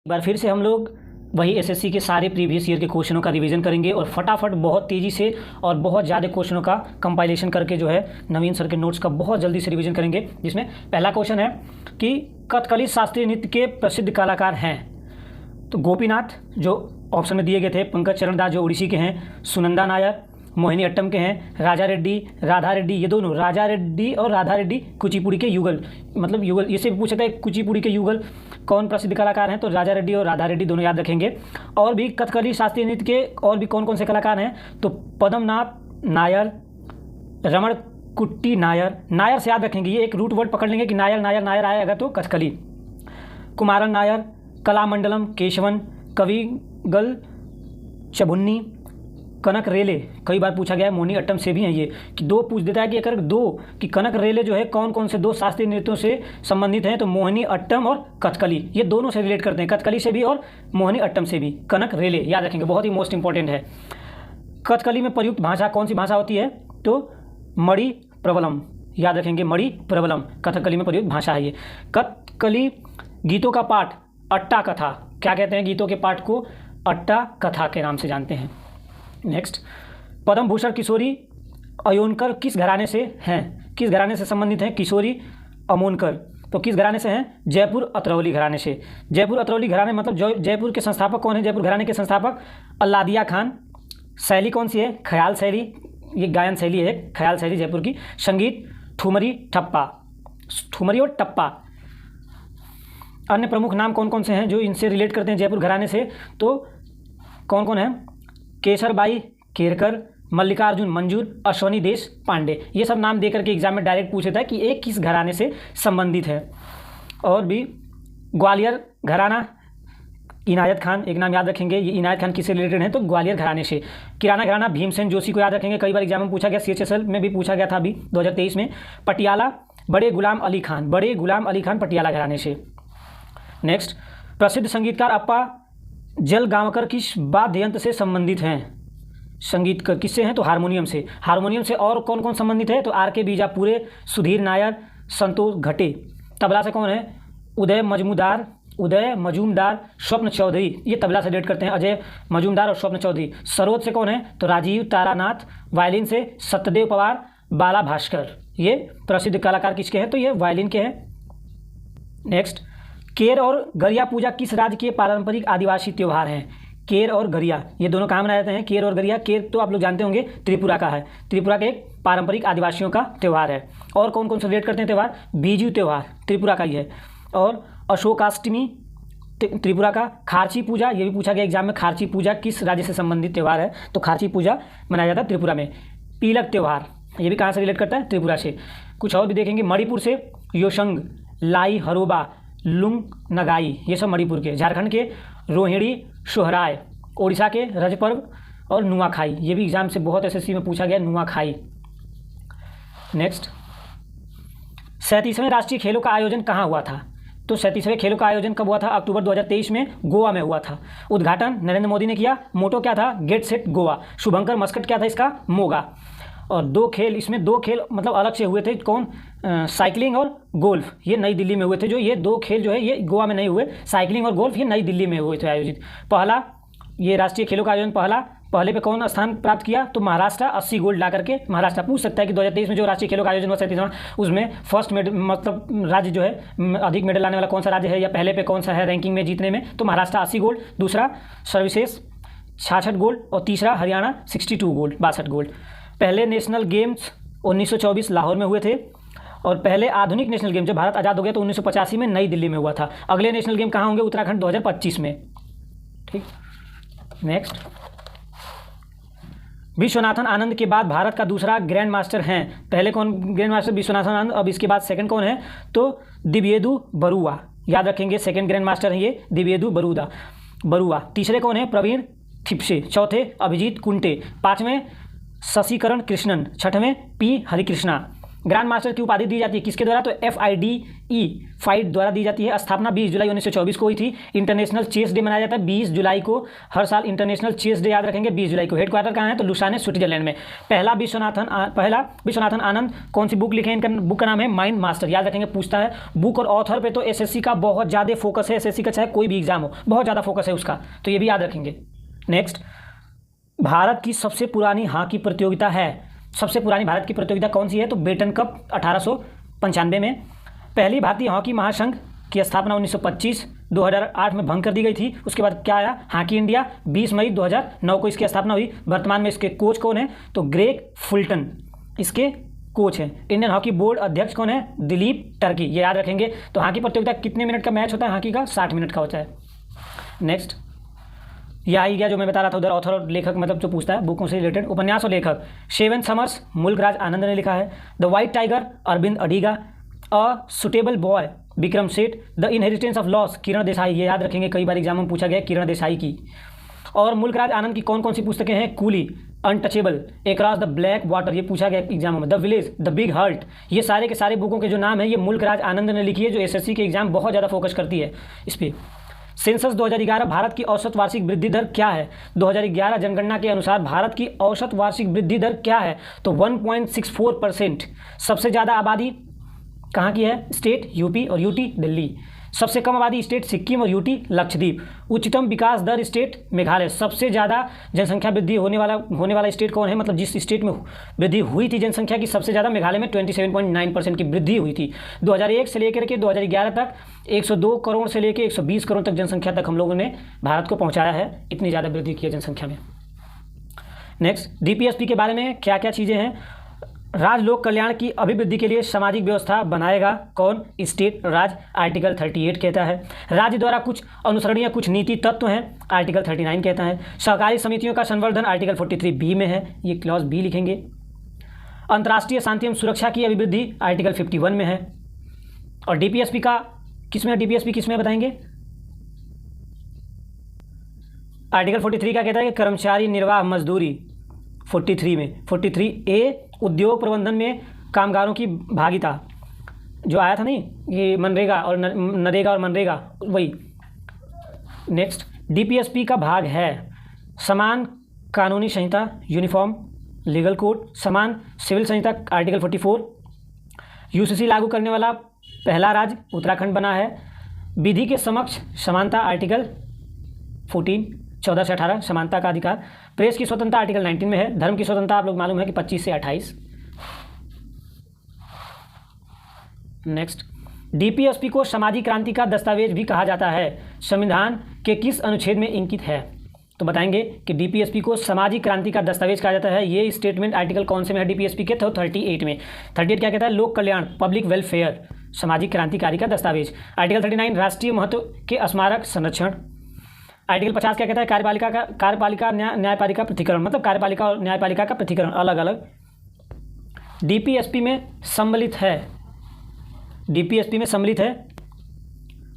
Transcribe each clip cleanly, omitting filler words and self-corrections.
एक बार फिर से हम लोग वही एसएससी के सारे प्रीवियस ईयर के क्वेश्चनों का रिवीजन करेंगे और फटाफट बहुत तेज़ी से और बहुत ज़्यादा क्वेश्चनों का कंपाइलेशन करके जो है नवीन सर के नोट्स का बहुत जल्दी से रिवीजन करेंगे। जिसमें पहला क्वेश्चन है कि कथकली शास्त्रीय नृत्य के प्रसिद्ध कलाकार हैं। तो गोपीनाथ जो ऑप्शन में दिए गए थे, पंकज चरण दास जो उड़ीसी के हैं, सुनंदा नायर मोहिनी अट्टम के हैं, राजा रेड्डी राधा रेड्डी, ये दोनों राजा रेड्डी और राधा रेड्डी कुचिपुड़ी के युगल, मतलब युगल, इससे भी पूछा था कुचिपुड़ी के युगल कौन प्रसिद्ध कलाकार हैं, तो राजा रेड्डी और राधा रेड्डी दोनों याद रखेंगे। और भी कथकली शास्त्रीय नृत्य के और भी कौन कौन से कलाकार हैं, तो पद्मनाभ नायर, रमण कुट्टी नायर, नायर से याद रखेंगे, ये एक रूट वर्ड पकड़ लेंगे कि नायर नायर नायर आएगा तो कथकली, कुमारन नायर, कलामंडलम केशवन, कविगल चबुन्नी, कनक रेले कई बार पूछा गया है, मोहिनी अट्टम से भी हैं ये, कि दो पूछ देता है कि अगर दो कि कनक रेले जो है कौन कौन से दो शास्त्रीय नृत्यों से संबंधित हैं, तो मोहिनी अट्टम और कथकली, ये दोनों से रिलेट करते हैं, कथकली से भी और मोहिनी अट्टम से भी। कनक रेले याद रखेंगे, बहुत ही मोस्ट इंपॉर्टेंट है। कथकली में प्रयुक्त भाषा कौन सी भाषा होती है, तो मणि प्रबलम, याद रखेंगे मणि प्रबलम कथकली में प्रयुक्त भाषा है ये। कथकली गीतों का पाठ अट्टा कथा, क्या कहते हैं गीतों के पाठ को, अट्टा कथा के नाम से जानते हैं। नेक्स्ट, पद्म भूषण किशोरी अयोनकर किस घराने से हैं, किस घराने से संबंधित हैं, किशोरी अमोनकर, तो किस घराने से हैं, जयपुर अतरौली घराने से। जयपुर अतरौली घराने मतलब जयपुर के संस्थापक कौन है, जयपुर घराने के संस्थापक अल्लादिया खान। शैली कौन सी है, ख्याल शैली, ये गायन शैली है, ख्याल शैली जयपुर की। संगीत ठुमरी ठप्पा, ठुमरी और टप्पा। अन्य प्रमुख नाम कौन कौन से हैं जो इनसे रिलेट करते हैं जयपुर घराने से, तो कौन कौन है, केसरबाई केरकर, मल्लिकार्जुन मंजूर, अश्वनी देश पांडे, ये सब नाम देकर के एग्जाम में डायरेक्ट पूछ लेता है कि एक किस घराने से संबंधित है। और भी ग्वालियर घराना, इनायत खान, एक नाम याद रखेंगे, ये इनायत खान किससे रिलेटेड है, तो ग्वालियर घराने से। किराना घराना भीमसेन जोशी को याद रखेंगे, कई बार एग्जाम में पूछा गया, CHSL में भी पूछा गया था अभी 2023 में। पटियाला बड़े गुलाम अली खान, बड़े गुलाम अली खान पटियाला घराने से। नेक्स्ट, प्रसिद्ध संगीतकार अप्पा जलगांवकर किस वाद्य यंत्र से संबंधित हैं, संगीत किससे हैं, तो हारमोनियम से। हारमोनियम से और कौन कौन संबंधित है, तो RK बीजापुरे, सुधीर नायर, संतोष घटे। तबला से कौन है, उदय मजूमदार, स्वप्न चौधरी, ये तबला से रिलेट करते हैं, अजय मजूमदार और स्वप्न चौधरी। सरोद से कौन है, तो राजीव तारानाथ। वायलिन से सत्यदेव पवार, बाला भास्कर, ये प्रसिद्ध कलाकार किसके हैं, तो ये वायलिन के हैं। नेक्स्ट, केर और गरिया पूजा किस राज्य के पारंपरिक आदिवासी त्यौहार हैं, केर और गरिया, ये दोनों कहाँ मनाए जाते हैं, केर और गरिया। केर तो आप लोग जानते होंगे त्रिपुरा का है, त्रिपुरा के एक पारंपरिक आदिवासियों का त्यौहार है। और कौन कौन से रिलेट करते हैं त्यौहार, बीजू त्यौहार त्रिपुरा का ही है। और अशोकाष्टमी त्रिपुरा का। खारची पूजा, ये भी पूछा गया एग्जाम में, खारची पूजा किस राज्य से संबंधित त्यौहार है, तो खारची पूजा मनाया जाता है त्रिपुरा में। पीलक त्यौहार, ये भी कहाँ से रिलेट करता है, त्रिपुरा से। कुछ और भी देखेंगे, मणिपुर से योशंग, लाई हरोबा, लुंग नगाई, ये सब मणिपुर के। झारखंड के रोहिणी सोहराय, ओडिशा के रजपर्व और नुआखाई, ये भी एग्जाम से बहुत SSC में पूछा गया, नुआखाई। नेक्स्ट, 37वें राष्ट्रीय खेलों का आयोजन कहाँ हुआ था, तो 37वें खेलों का आयोजन कब हुआ था, अक्टूबर 2023 में गोवा में हुआ था। उद्घाटन नरेंद्र मोदी ने किया, मोटो क्या था, गेट सेट गोवा। शुभंकर मस्कट क्या था इसका, मोगा। और दो खेल, इसमें दो खेल मतलब अलग से हुए थे, कौन, साइकिलिंग और गोल्फ, ये नई दिल्ली में हुए थे। जो ये दो खेल जो है ये गोवा में नहीं हुए, साइकिलिंग और गोल्फ ये नई दिल्ली में हुए थे आयोजित। पहला ये राष्ट्रीय खेलों का आयोजन पहले पे कौन स्थान प्राप्त किया, तो महाराष्ट्र 80 गोल्ड ला करके। महाराष्ट्र पूछ सकता है कि 2023 में जो राष्ट्रीय खेलों का आयोजन हुआ 37वां, उसमें फर्स्ट मेडल मतलब राज्य जो है अधिक मेडल लाने वाला कौन सा राज्य है, या पहले पे कौन सा है रैंकिंग में जीतने में, तो महाराष्ट्र 80 गोल्ड, दूसरा सर्विसेज 66 गोल्ड और तीसरा हरियाणा 62 गोल्ड 62 गोल्ड। पहले नेशनल गेम्स 1924 लाहौर में हुए थे, और पहले आधुनिक नेशनल गेम जब भारत आज़ाद हो गया तो 1985 में नई दिल्ली में हुआ था। अगले नेशनल गेम कहाँ होंगे, उत्तराखंड 2025 में। ठीक, नेक्स्ट, विश्वनाथन आनंद के बाद भारत का दूसरा ग्रैंड मास्टर हैं, पहले कौन ग्रैंड मास्टर, विश्वनाथन आनंद, अब इसके बाद सेकंड कौन है, तो दिव्येदु बरुआ, याद रखेंगे सेकंड ग्रैंड मास्टर हैं ये दिव्येदु बरुआ। तीसरे कौन है, प्रवीण थिप्से। चौथे अभिजीत कुंटे। पाँचवें शशिकरण कृष्णन। छठवें P हरिकृष्णा। ग्रैंड मास्टर की उपाधि दी जाती है किसके द्वारा? तो FIDE फाइट द्वारा दी जाती है। स्थापना 20 जुलाई 1924 को हुई थी। इंटरनेशनल चेस डे मनाया जाता है 20 जुलाई को, हर साल इंटरनेशनल चेस डे याद रखेंगे 20 जुलाई को। हेडक्वार्टर कहाँ है? तो लुसाने स्विट्जरलैंड में। पहला विश्वनाथन आनंद कौन सी बुक लिखे? इनका बुक का नाम है माइंड मास्टर, याद रखेंगे, पूछता है। बुक और ऑथर पे तो SSC का बहुत ज़्यादा फोकस है, SSC का चाहे कोई भी एग्जाम हो बहुत ज़्यादा फोकस है उसका, तो ये भी याद रखेंगे। नेक्स्ट, भारत की सबसे पुरानी हॉकी प्रतियोगिता है, सबसे पुरानी भारत की प्रतियोगिता कौन सी है? तो बेटन कप 1895 में। पहली भारतीय हॉकी महासंघ की स्थापना 1925 2008 में भंग कर दी गई थी। उसके बाद क्या आया? हॉकी इंडिया 20 मई 2009 को इसकी स्थापना हुई। वर्तमान में इसके कोच कौन है? तो ग्रेग फुलटन इसके कोच हैं। इंडियन हॉकी बोर्ड अध्यक्ष कौन है? दिलीप टर्की, ये याद रखेंगे। तो हॉकी प्रतियोगिता कितने मिनट का मैच होता है? हॉकी का 60 मिनट का होता है। नेक्स्ट, यह ही गया जो मैं बता रहा था उधर, ऑथर और लेखक मतलब जो पूछता है बुकों से रिलेटेड। उपन्यास और लेखक, सेवन समर्स मुल्कराज आनंद ने लिखा है। The White Tiger Arvind Adiga. A Suitable Boy Vikram Seth. The Inheritance of Loss Kiran Desai, ये याद रखेंगे, कई बार एग्जाम में पूछा गया किरण देसाई की। और मुल्कराज आनंद की कौन कौन सी पुस्तकें हैं? Coolie, Untouchable, Across the Black Water, ये पूछा गया एग्जाम में। The Village, the Big Heart, ये सारे के सारे बुकों के जो नाम है ये मुल्कराज आनंद ने लिखी है, जो SSC के एग्जाम बहुत ज़्यादा फोकस करती है इस पर। सेंसस 2011, भारत की औसत वार्षिक वृद्धि दर क्या है? 2011 जनगणना के अनुसार भारत की औसत वार्षिक वृद्धि दर क्या है? तो 1.64%। सबसे ज़्यादा आबादी कहाँ की है? स्टेट यूपी और यूटी दिल्ली। सबसे कम आबादी स्टेट सिक्किम और यूटी लक्षद्वीप। उच्चतम विकास दर स्टेट मेघालय। सबसे ज़्यादा जनसंख्या वृद्धि होने वाला स्टेट कौन है? मतलब जिस स्टेट में वृद्धि हुई थी जनसंख्या की सबसे ज़्यादा, मेघालय में 27.9% की वृद्धि हुई थी। 2001 से लेकर के 2011 तक 102 करोड़ से लेकर 120 करोड़ तक जनसंख्या तक हम लोगों ने भारत को पहुँचाया है, इतनी ज़्यादा वृद्धि की है जनसंख्या में। नेक्स्ट, DPSP के बारे में क्या क्या चीज़ें हैं? राज्य लोक कल्याण की अभिवृद्धि के लिए सामाजिक व्यवस्था बनाएगा कौन? स्टेट राज्य, आर्टिकल 38 कहता है। राज्य द्वारा कुछ अनुसरणीय कुछ नीति तत्व हैं, आर्टिकल 39 कहता है। सहकारी समितियों का संवर्धन आर्टिकल 43B में है, ये क्लॉज B लिखेंगे। अंतर्राष्ट्रीय शांति एवं सुरक्षा की अभिवृद्धि आर्टिकल 51 में है। और DPSP का किसमें? DPSP किसमें बताएंगे? आर्टिकल 43 का कहता है कि कर्मचारी निर्वाह मजदूरी 43 में। 43A उद्योग प्रबंधन में कामगारों की भागीदारी, जो आया था नहीं ये मनरेगा और नरेगा और मनरेगा, वही। नेक्स्ट, DPSP का भाग है समान कानूनी संहिता यूनिफॉर्म लीगल कोड, समान सिविल संहिता आर्टिकल 44। UCC लागू करने वाला पहला राज्य उत्तराखंड बना है। विधि के समक्ष समानता आर्टिकल 14 14 से 18 समानता का अधिकार। प्रेस की स्वतंत्रता आर्टिकल 19 में है। धर्म की स्वतंत्रता आप लोग मालूम है कि 25 से 28। नेक्स्ट, DPSP को सामाजिक क्रांति का दस्तावेज भी कहा जाता है, संविधान के किस अनुच्छेद में इंकित है? तो बताएंगे कि DPSP को सामाजिक क्रांति का दस्तावेज कहा जाता है। ये स्टेटमेंट आर्टिकल कौन से में है DPSP के? तो 38 में। 38 क्या कहता है? लोक कल्याण, पब्लिक वेलफेयर, सामाजिक क्रांतिकारी का दस्तावेज। आर्टिकल 39 राष्ट्रीय महत्व के स्मारक संरक्षण। आर्टिकल 50 क्या कहता है? कार्यपालिका न्यायपालिका पृथक्करण, मतलब कार्यपालिका और न्यायपालिका का पृथक्करण अलग अलग DPSP में सम्मिलित है। DPSP में सम्मिलित है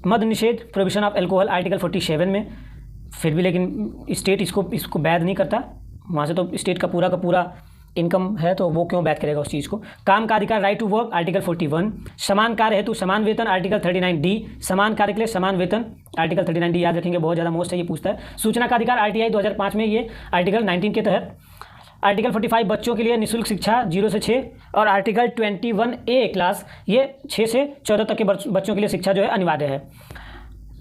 मद निषेध, प्रोहिबिशन ऑफ एल्कोहल आर्टिकल 47 में। फिर भी लेकिन स्टेट इसको बैद नहीं करता, वहाँ से तो स्टेट का पूरा इनकम है, तो वो क्यों बैद करेगा उस चीज़ को। काम का अधिकार राइट टू वर्क आर्टिकल 41। समान कार्य हेतु समान वेतन आर्टिकल 39D। समान कार्य के लिए समान वेतन आर्टिकल 39D याद रखेंगे, बहुत ज़्यादा मोस्ट है, ये पूछता है। सूचना का अधिकार RTI 2005 में, ये आर्टिकल 19 के तहत। आर्टिकल 45 बच्चों के लिए निःशुल्क शिक्षा 0 से 6। और आर्टिकल 21A क्लास, ये 6 से 14 तक के बच्चों के लिए शिक्षा जो है अनिवार्य है।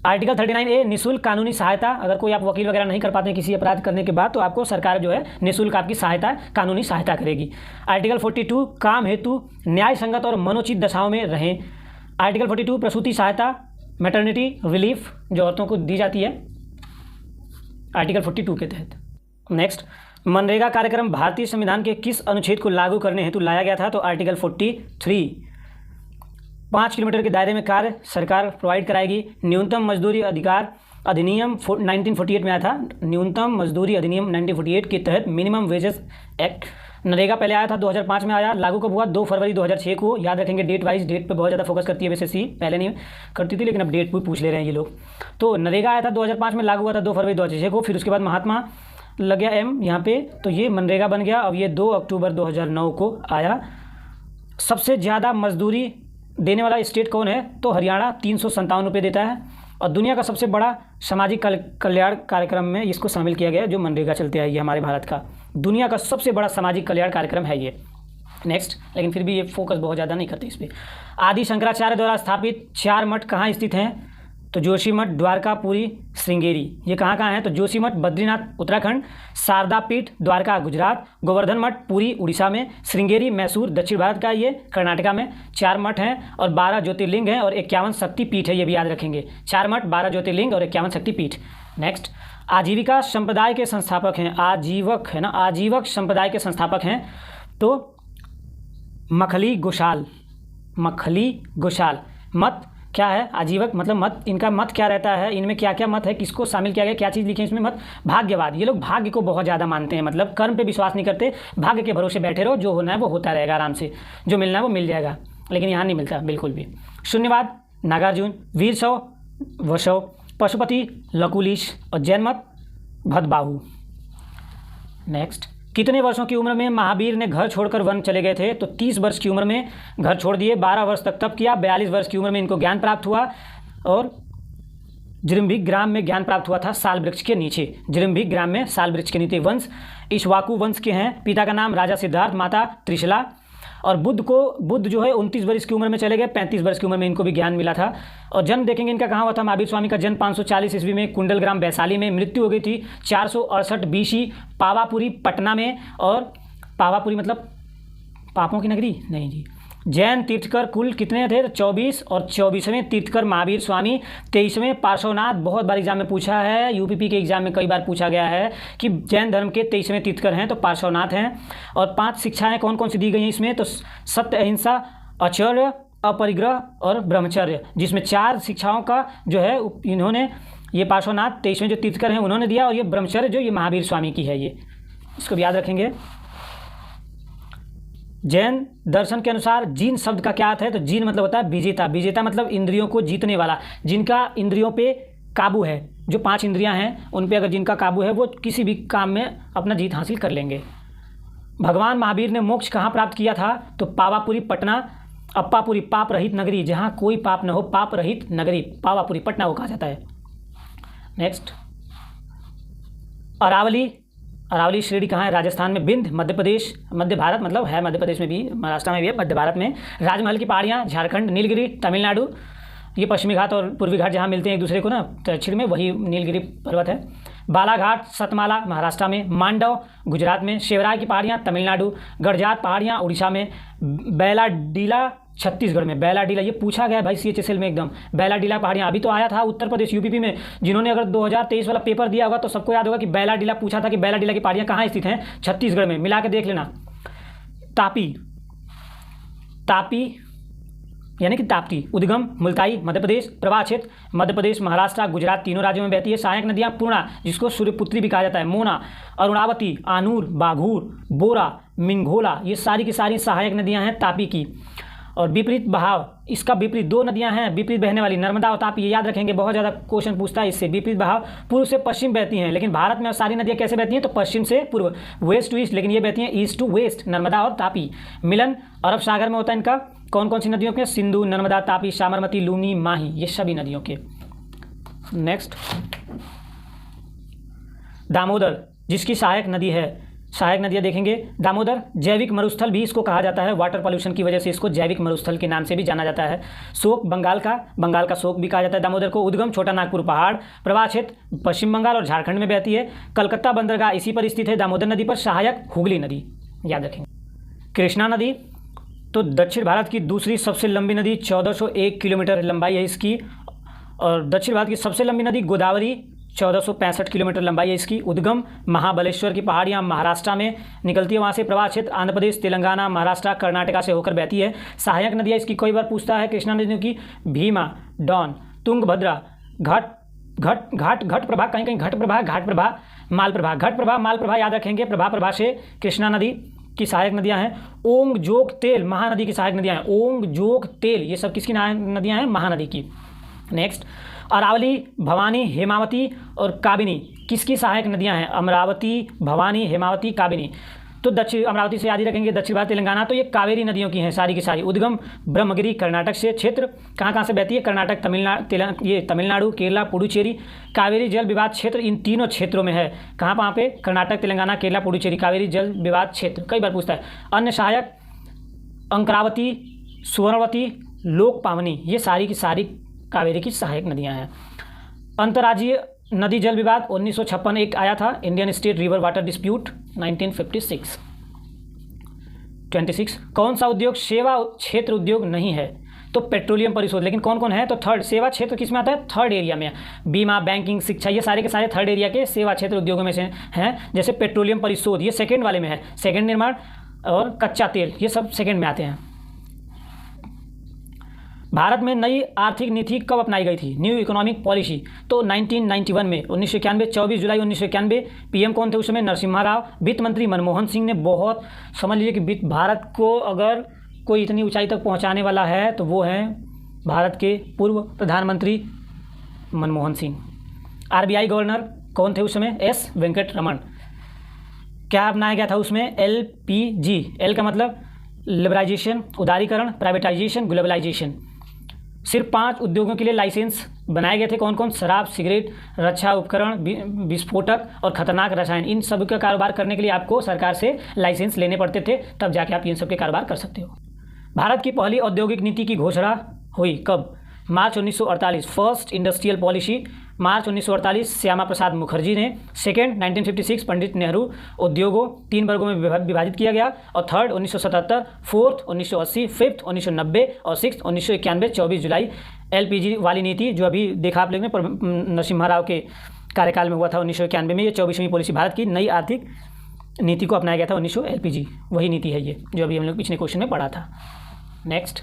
आर्टिकल 39A निःशुल्क कानूनी सहायता, अगर कोई आप वकील वगैरह नहीं कर पाते हैं किसी अपराध करने के बाद, तो आपको सरकार जो है निःशुल्क आपकी सहायता, कानूनी सहायता करेगी। आर्टिकल 42 काम हेतु न्याय संगत और मनोचित दशाओं में रहें। आर्टिकल 42 प्रसूति सहायता, मैटरनिटी रिलीफ जो औरतों को दी जाती है आर्टिकल 42 के तहत। नेक्स्ट, मनरेगा कार्यक्रम भारतीय संविधान के किस अनुच्छेद को लागू करने हेतु लाया गया था? तो आर्टिकल 43। 5 किलोमीटर के दायरे में कार्य सरकार प्रोवाइड कराएगी। न्यूनतम मजदूरी अधिकार अधिनियम 1948 में आया था। न्यूनतम मजदूरी अधिनियम 1948 के तहत मिनिमम वेजेस एक्ट। नरेगा पहले आया था 2005 में आया। लागू कब हुआ? 2 फरवरी 2006 को। याद रखेंगे डेट वाइज, डेट पे बहुत ज़्यादा फोकस करती है SSC, पहले नहीं करती थी लेकिन अब डेट भी पूछ ले रहे हैं ये लोग। तो नरेगा आया था 2005 में, लागू हुआ था 2 फरवरी 2006 को। फिर उसके बाद महात्मा लग गया M यहाँ पे, तो ये मनरेगा बन गया। अब ये 2 अक्टूबर 2009 को आया। सबसे ज़्यादा मजदूरी देने वाला स्टेट कौन है? तो हरियाणा 357 रुपये देता है। और दुनिया का सबसे बड़ा सामाजिक कल्याण कार्यक्रम में इसको शामिल किया गया है, जो मनरेगा चलते है, ये हमारे भारत का दुनिया का सबसे बड़ा सामाजिक कल्याण कार्यक्रम है ये। नेक्स्ट, लेकिन फिर भी ये फोकस बहुत ज़्यादा नहीं करते इस पर। आदि शंकराचार्य द्वारा स्थापित 4 मठ कहाँ स्थित हैं? तो जोशीमठ, द्वारका, पुरी, श्रृंगेरी। ये कहाँ कहाँ है? तो जोशीमठ बद्रीनाथ उत्तराखंड, शारदा पीठ द्वारका गुजरात, गोवर्धन मठ पुरी उड़ीसा में, श्रृंगेरी मैसूर दक्षिण भारत का, ये कर्नाटका में। 4 मठ हैं और 12 ज्योतिर्लिंग हैं और 51 शक्तिपीठ है, ये भी याद रखेंगे। 4 मठ, 12 ज्योतिर्लिंग और 51 शक्तिपीठ। नेक्स्ट, आजीविका संप्रदाय के संस्थापक हैं, आजीवक है ना, आजीवक संप्रदाय के संस्थापक हैं तो मखली गोशाल, मखली गोशाल। मत क्या है? आजीवक मतलब मत, इनका मत क्या रहता है, इनमें क्या क्या मत है, किसको शामिल किया गया, क्या चीज़ लिखी है इसमें? मत भाग्यवाद। ये लोग भाग्य को बहुत ज़्यादा मानते हैं, मतलब कर्म पे विश्वास नहीं करते, भाग्य के भरोसे बैठे रहो, जो होना है वो होता रहेगा आराम से, जो मिलना है वो मिल जाएगा, लेकिन यहाँ नहीं मिलता बिल्कुल भी। शून्यवाद नागार्जुन, वीर शव वशव, पशुपति लकुलिश और जैन मत भदबाहु। नेक्स्ट, कितने वर्षों की उम्र में महावीर ने घर छोड़कर वन चले गए थे? तो 30 वर्ष की उम्र में घर छोड़ दिए, 12 वर्ष तक तप किया, 42 वर्ष की उम्र में इनको ज्ञान प्राप्त हुआ और जिरम्भिक ग्राम में ज्ञान प्राप्त हुआ था साल वृक्ष के नीचे। जिरम्भिक ग्राम में साल वृक्ष के नीचे। वंश इक्ष्वाकु वंश के हैं, पिता का नाम राजा सिद्धार्थ, माता त्रिशला। और बुद्ध जो है 29 वर्ष की उम्र में चले गए, 35 वर्ष की उम्र में इनको भी ज्ञान मिला था। और जन्म देखेंगे इनका कहाँ हुआ था? महावीर स्वामी का जन्म 540 ईस्वी में कुंडल ग्राम वैशाली में। मृत्यु हो गई थी 468 BC पावापुरी पटना में। और पावापुरी मतलब पापों की नगरी नहीं जी। जैन तीर्थकर कुल कितने थे? 24 और 24वें तीर्थकर महावीर स्वामी, 23वें पार्श्वनाथ। बहुत बार एग्जाम में पूछा है, यूपीपी के एग्जाम में कई बार पूछा गया है कि जैन धर्म के 23वें तीर्थकर हैं, तो पार्श्वनाथ हैं। और 5 शिक्षाएं कौन कौन सी दी गई हैं इसमें? तो सत्य, अहिंसा, आचर्य, अपरिग्रह और ब्रह्मचर्य, जिसमें 4 शिक्षाओं का जो है इन्होंने, ये पार्श्वनाथ 23वें जो तीर्थकर हैं उन्होंने दिया। और ये ब्रह्मचर्य जो ये महावीर स्वामी की है, ये इसको भी याद रखेंगे। जैन दर्शन के अनुसार जीन शब्द का क्या अर्थ है? तो जीन मतलब होता है विजेता। विजेता मतलब इंद्रियों को जीतने वाला, जिनका इंद्रियों पे काबू है। जो 5 इंद्रियां हैं उन पे अगर जिनका काबू है वो किसी भी काम में अपना जीत हासिल कर लेंगे। भगवान महावीर ने मोक्ष कहाँ प्राप्त किया था? तो पावापुरी पटना, अप्पापुरी पाप रहित नगरी, जहाँ कोई पाप न हो, पाप रहित नगरी पावापुरी पटना को कहा जाता है। नेक्स्ट, अरावली, अरावली श्रेणी कहाँ है? राजस्थान में। विंध्य मध्य प्रदेश, मध्य भारत मतलब है मध्य प्रदेश में भी, महाराष्ट्र में भी है, मध्य भारत में। राजमहल की पहाड़ियाँ झारखंड। नीलगिरी तमिलनाडु, ये पश्चिमी घाट और पूर्वी घाट जहाँ मिलते हैं एक दूसरे को ना दक्षिण में, वही नीलगिरी पर्वत है। बालाघाट सतमाला महाराष्ट्र में। मांडव गुजरात में। शेवराय की पहाड़ियाँ तमिलनाडु। गड़जात पहाड़ियाँ उड़ीसा में। बैलाडीला छत्तीसगढ़ में। बैलाडीला ये पूछा गया है भाई CHSL में एकदम। बैलाडीला पहाड़ियाँ अभी तो आया था उत्तर प्रदेश यूपीपी में। जिन्होंने अगर 2023 वाला पेपर दिया होगा तो सबको याद होगा कि बैलाडीला पूछा था कि बैलाडीला की पहाड़ियाँ कहाँ स्थित हैं? छत्तीसगढ़ में। मिला के देख लेना। तापी, तापी यानी कि ताप्ती, उद्गम मुल्ताई मध्य प्रदेश। प्रवाह क्षेत्र मध्य प्रदेश, महाराष्ट्र, गुजरात तीनों राज्यों में बहती है। सहायक नदियाँ पूर्णा, जिसको सूर्यपुत्री भी कहा जाता है, मोना, अरुणावती, आनूर, बाघूर, बोरा, मिंघोला, ये सारी की सारी सहायक नदियाँ हैं तापी की। और विपरीत बहाव, इसका विपरीत 2 नदियां हैं विपरीत बहने वाली, नर्मदा और तापी। ये याद रखेंगे, बहुत ज़्यादा क्वेश्चन पूछता है इससे। विपरीत बहाव पूर्व से पश्चिम बहती हैं, लेकिन भारत में सारी नदियां कैसे बहती हैं? तो पश्चिम से पूर्व, वेस्ट टू ईस्ट, लेकिन ये बहती हैं ईस्ट टू वेस्ट, नर्मदा और तापी। मिलन अरब सागर में होता है इनका। कौन कौन सी नदियों के? सिंधु, नर्मदा, तापी, साबरमती, लूनी, माही, ये सभी नदियों के। नेक्स्ट, दामोदर, जिसकी सहायक नदी है, सहायक नदियाँ देखेंगे। दामोदर जैविक मरुस्थल भी इसको कहा जाता है, वाटर पॉल्यूशन की वजह से इसको जैविक मरुस्थल के नाम से भी जाना जाता है। शोक बंगाल का शोक भी कहा जाता है दामोदर को। उद्गम छोटा नागपुर पहाड़। प्रवाह क्षेत्र पश्चिम बंगाल और झारखंड में बहती है। कलकत्ता बंदरगाह इसी पर स्थित है दामोदर नदी पर। सहायक हुगली नदी, याद रखेंगे। कृष्णा नदी, तो दक्षिण भारत की दूसरी सबसे लंबी नदी, 1401 किलोमीटर लंबाई है इसकी। और दक्षिण भारत की सबसे लंबी नदी गोदावरी, 1465 किलोमीटर लंबाई है इसकी। उद्गम महाबलेश्वर की पहाड़ियाँ महाराष्ट्र में निकलती है, वहाँ से। प्रवाह क्षेत्र आंध्र प्रदेश, तेलंगाना, महाराष्ट्र, कर्नाटका से होकर बहती है। सहायक नदियाँ इसकी कई बार पूछता है कृष्णा नदियों की, भीमा, डॉन, तुंगभद्रा, घट प्रभा, कहीं कहीं घट प्रभा, घाट प्रभा, मालप्रभा। घट प्रभा, मालप्रभा याद रखेंगे। प्रभा से कृष्णा नदी की सहायक नदियाँ हैं। ओंग, जोग, तेल महानदी की सहायक नदियाँ हैं। ओंग, जोग, तेल, ये सब किसकी नदियाँ हैं? महानदी की। नेक्स्ट, अरावली, भवानी, हेमावती और काबिनी किसकी सहायक नदियां हैं? अमरावती, भवानी, हेमावती, काबिनी। तो दक्षिण अमरावती से आदि रखेंगे, दक्षिण भारत तेलंगाना, तो ये कावेरी नदियों की हैं सारी की सारी। उद्गम ब्रह्मगिरी कर्नाटक से, क्षेत्र कहाँ कहाँ से बहती है, कर्नाटक, तमिलनाडु, केरला, पुडुचेरी। कावेरी जल विवाद क्षेत्र इन तीनों क्षेत्रों में है, कहाँ कहाँ पे, कर्नाटक, तेलंगाना, केरला, पुडुचेरी, कावेरी जल विवाद क्षेत्र, कई बार पूछता है। अन्य सहायक अंकरावती, सुवर्णवती, लोक पावनी, ये सारी की सारी कावेरी की सहायक नदियाँ हैं। अंतर्राज्यीय नदी जल विवाद 1956 एक आया था, Indian state river water dispute 1956। 26 कौन सा उद्योग सेवा क्षेत्र उद्योग नहीं है, तो पेट्रोलियम परिशोध। लेकिन कौन कौन है, तो थर्ड, सेवा क्षेत्र किस में आता है, थर्ड एरिया में। बीमा, बैंकिंग, शिक्षा, ये सारे के सारे थर्ड एरिया के सेवा क्षेत्र उद्योगों में से हैं। जैसे पेट्रोलियम परिशोध ये सेकेंड वाले में है, सेकेंड निर्माण, और कच्चा तेल ये सब सेकेंड में आते हैं। भारत में नई आर्थिक नीति कब अपनाई गई थी, न्यू इकोनॉमिक पॉलिसी, तो 1991 में, 1991, 24 जुलाई 1991। पीएम कौन थे उस समय, नरसिम्हा राव। वित्त मंत्री मनमोहन सिंह ने, बहुत समझ लीजिए कि भारत को अगर कोई इतनी ऊंचाई तक पहुंचाने वाला है तो वो हैं भारत के पूर्व प्रधानमंत्री मनमोहन सिंह। आरबीआई गवर्नर कौन थे उस समय, एस वेंकट रमन। क्या अपनाया गया था उसमें, LPG, एल का मतलब लिबराइजेशन, उदारीकरण, प्राइवेटाइजेशन, ग्लोबलाइजेशन। सिर्फ 5 उद्योगों के लिए लाइसेंस बनाए गए थे, कौन कौन, शराब, सिगरेट, रक्षा उपकरण, विस्फोटक और खतरनाक रसायन। इन सब का कारोबार करने के लिए आपको सरकार से लाइसेंस लेने पड़ते थे, तब जाके आप इन सब के कारोबार कर सकते हो। भारत की पहली औद्योगिक नीति की घोषणा हुई कब, मार्च 1948, फर्स्ट इंडस्ट्रियल पॉलिसी, मार्च 1948 श्यामा प्रसाद मुखर्जी ने। सेकेंड 1956 पंडित नेहरू। उद्योगों 3 वर्गों में विभाजित किया गया, और थर्ड 1977, फोर्थ 1980, फिफ्थ 1990 और सिक्स 1991, 24 जुलाई। LPG वाली नीति जो अभी देखा आप लोगों ने नरसिम्हा राव के कार्यकाल में हुआ था 1991 में, ये 24वीं पॉलिसी भारत की नई आर्थिक नीति को अपनाया गया था 1900 LPG, वही नीति है ये जो अभी हम लोग पिछले क्वेश्चन में पढ़ा था। नेक्स्ट,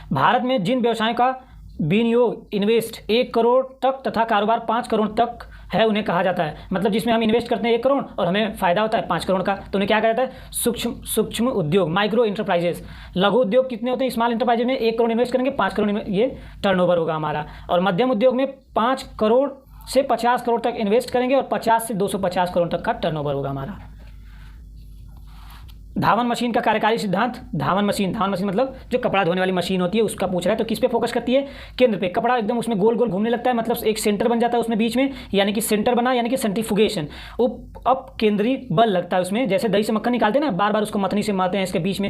भारत में जिन व्यवसायों का विनियोग इन्वेस्ट 1 करोड़ तक तथा कारोबार 5 करोड़ तक है उन्हें कहा जाता है, मतलब जिसमें हम इन्वेस्ट करते हैं 1 करोड़ और हमें फ़ायदा होता है 5 करोड़ का, तो उन्हें क्या कहा जाता है, सूक्ष्म उद्योग, माइक्रो इंटरप्राइजेस। लघु उद्योग कितने होते हैं, स्मॉल इंटरप्राइजेज में 1 करोड़ इन्वेस्ट करेंगे 5 करोड़ ये टर्नओवर होगा हमारा, और मध्यम उद्योग में 5 करोड़ से 50 करोड़ तक इन्वेस्ट करेंगे और 50 से 250 करोड़ तक का टर्नओवर होगा हमारा। धावन मशीन का कार्यकारी सिद्धांत, धावन मशीन मतलब जो कपड़ा धोने वाली मशीन होती है उसका पूछ रहा है, तो किस पे फोकस करती है, केंद्र पे। कपड़ा एकदम उसमें गोल गोल घूमने लगता है, मतलब एक सेंटर बन जाता है उसमें बीच में, यानी कि सेंटर बना, यानी कि सेंट्रीफ्यूगेशन, अब केंद्रीय बल लगता है उसमें। जैसे दही से मक्खन निकालते हैं ना, बार बार उसको मथनी से मारते हैं, इसके बीच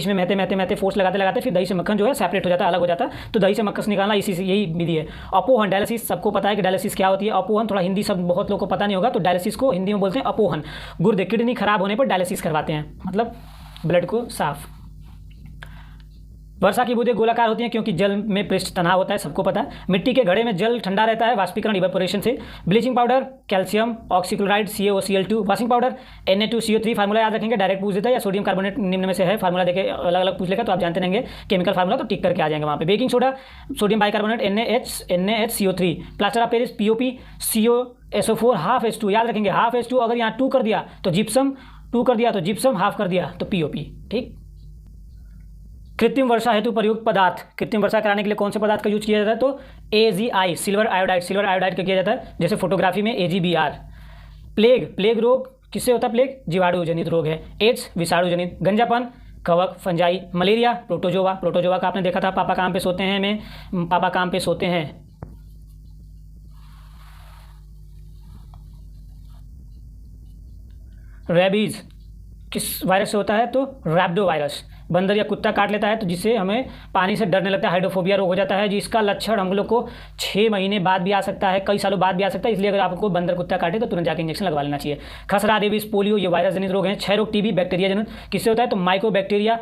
में महते फोर्स लगाते फिर दही से मक्खन जो है सेपरेट हो जाता है, अलग हो जाता है, तो दही से मक्खन निकालना इसी से यही विधि है। अपोहन, डायलिसिस, सबको पता है कि डायलिसिस क्या होती है। अपोहन थोड़ा हिंदी शब्द बहुत लोगों को पता नहीं होगा, तो डायलिसिस को हिंदी में बोलते हैं अपोहन। गुर्दे, किडनी खराब होने पर डायलिसिस करवाते हैं, मतलब ब्लड को साफ। वर्षा की बूंदें गोलाकार होती हैं क्योंकि जल में पृष्ठ तनाव होता है, सबको पता है। मिट्टी के घड़े में जल ठंडा रहता है वाष्पीकरण इवेपोरेशन से। Bleaching powder, calcium oxychloride CaOCl2, washing powder Na2CO3, formula याद रखेंगे, डायरेक्ट पूछ देता है, या सोडियम कार्बोनेट निम्न में से है, फार्मूला देके अलग अलग पूछ लेगा तो आप जानते रहेंगे केमिकल फार्मूला, तो टिक करके आ जाएंगे वहाँ पे। Baking soda, sodium bicarbonate NaHCO3, plaster of Paris POP COSO4 half H2, याद रखेंगे हाफ H2, अगर यहाँ 2 कर दिया तो जिप्सम, 2 कर दिया तो जिप्सम, हाफ कर दिया तो POP, ठीक। कृत्रिम वर्षा हेतु प्रयुक्त पदार्थ, कृत्रिम वर्षा कराने के लिए कौन से पदार्थ का यूज किया जाता है, तो AgI, सिल्वर आयोडाइड का किया जाता है, जैसे फोटोग्राफी में AgBr। प्लेग रोग किससे होता है, प्लेग जीवाणु जनित रोग है। एड्स विषाणु जनित। गंजापन, कवक, फंजाई। मलेरिया, प्रोटोजोवा का आपने देखा था, पापा काम पे सोते हैं में, पापा काम पे सोते हैं। रेबीज किस वायरस से होता है, तो रैबिडो वायरस। बंदर या कुत्ता काट लेता है तो जिससे हमें पानी से डरने लगता है, हाइड्रोफोबिया रोग हो जाता है, जिसका लक्षण हम लोग को 6 महीने बाद भी आ सकता है, कई सालों बाद भी आ सकता है, इसलिए अगर आपको बंदर कुत्ता काटे तो तुरंत जाकर इंजेक्शन लगवा लेना चाहिए। खसरा, रेबीज, पोलियो ये वायरस जनित रोग हैं। क्षय रोग, TB बैक्टीरिया जनित किससे होता है, तो माइक्रोबैक्टीरिया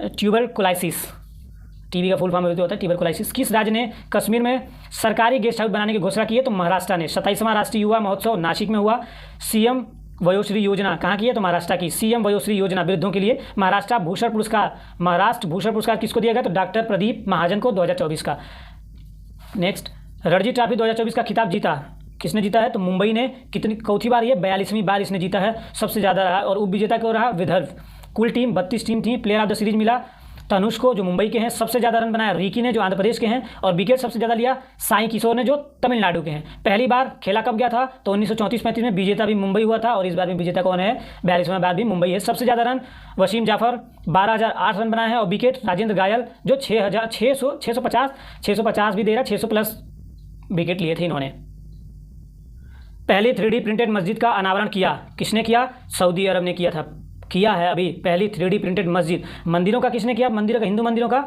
ट्यूबरकुलोसिस, TB का फुल फॉर्म होता है ट्यूबरकुलोसिस। किस राज्य ने कश्मीर में सरकारी गेस्ट हाउस बनाने की घोषणा की है, तो महाराष्ट्र ने। 27वां राष्ट्रीय युवा महोत्सव नासिक में हुआ। CM वयोश्री योजना कहाँ की है, तो महाराष्ट्र की। CM वयोश्री योजना वृद्धों के लिए। महाराष्ट्र भूषण पुरस्कार किसको दिया गया, तो डॉक्टर प्रदीप महाजन को 2024 का। नेक्स्ट, रणजी ट्रॉफी 2024 का खिताब जीता, किसने जीता है, तो मुंबई ने। कितनी चौथी बार, ये 42वीं बार इसने जीता है, सबसे ज़्यादा रहा। और उप विजेता क्यों रहा, विदर्भ। कुल टीम 32 टीम थी। प्लेयर ऑफ द सीरीज मिला तनुष को जो मुंबई के हैं सबसे ज़्यादा रन बनाया रिकी ने जो आंध्र प्रदेश के हैं, और विकेट सबसे ज़्यादा लिया साई किशोर ने जो तमिलनाडु के हैं। पहली बार खेला कब गया था तो 1934-35 में, विजेता भी मुंबई हुआ था और इस बार भी विजेता कौन है, 42वें बार भी मुंबई है। सबसे ज़्यादा रन वसीम जाफर 12,008 रन बनाए हैं, और विकेट राजेंद्र गायल जो 650 भी दे रहा, 600 प्लस विकेट लिए थे इन्होंने। पहली 3D प्रिंटेड मस्जिद का अनावरण किया किसने किया, सऊदी अरब ने किया है अभी पहली 3D प्रिंटेड मस्जिद। मंदिरों का किसने किया, मंदिरों का, हिंदू मंदिरों का,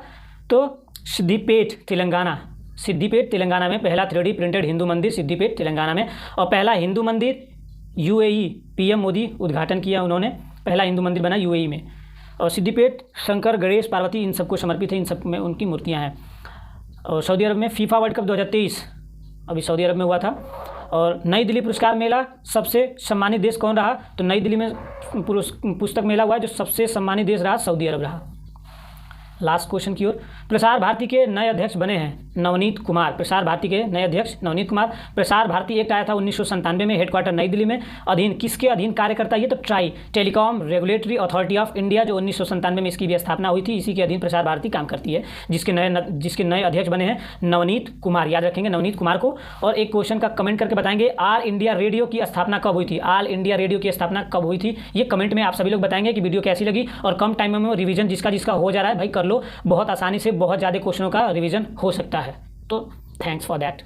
तो सिद्दीपेट तेलंगाना में पहला 3D प्रिंटेड हिंदू मंदिर सिद्दीपेट तेलंगाना में। और पहला हिंदू मंदिर UAE, PM मोदी उद्घाटन किया उन्होंने, पहला हिंदू मंदिर बना UAE में। और सिद्दीपेट शंकर, गणेश, पार्वती इन सबको समर्पित है, इन सब में उनकी मूर्तियाँ हैं। और सऊदी अरब में फीफा वर्ल्ड कप 2023 अभी सऊदी अरब में हुआ था। और नई दिल्ली पुरस्कार मेला सबसे सम्मानित देश कौन रहा, तो नई दिल्ली में पुस्तक मेला हुआ है, जो सबसे सम्मानित देश रहा सऊदी अरब रहा। लास्ट क्वेश्चन की ओर, प्रसार भारती के नए अध्यक्ष बने हैं नवनीत कुमार। प्रसार भारती के नए अध्यक्ष नवनीत कुमार। प्रसार भारती एक्ट आया था 1997 में, हेडक्वार्टर नई दिल्ली में। अधीन किसके अधीन कार्य करता है ये, तो try, telecom regulatory authority of India, जो 1997 में इसकी भी स्थापना हुई थी, इसी के अधीन प्रसार भारती काम करती है, जिसके नए अध्यक्ष बने हैं नवनीत कुमार। याद रखेंगे नवनीत कुमार को। और एक क्वेश्चन का कमेंट करके बताएंगे, ऑल इंडिया रेडियो की स्थापना कब हुई थी, ऑल इंडिया रेडियो की स्थापना कब हुई थी, ये कमेंट में आप सभी लोग बताएंगे कि वीडियो कैसी लगी। और कम टाइम में रिवीजन जिसका हो जा रहा है भाई कर लो, बहुत आसानी से बहुत ज़्यादा क्वेश्चनों का रिवीजन हो सकता है। तो थैंक्स फॉर दैट।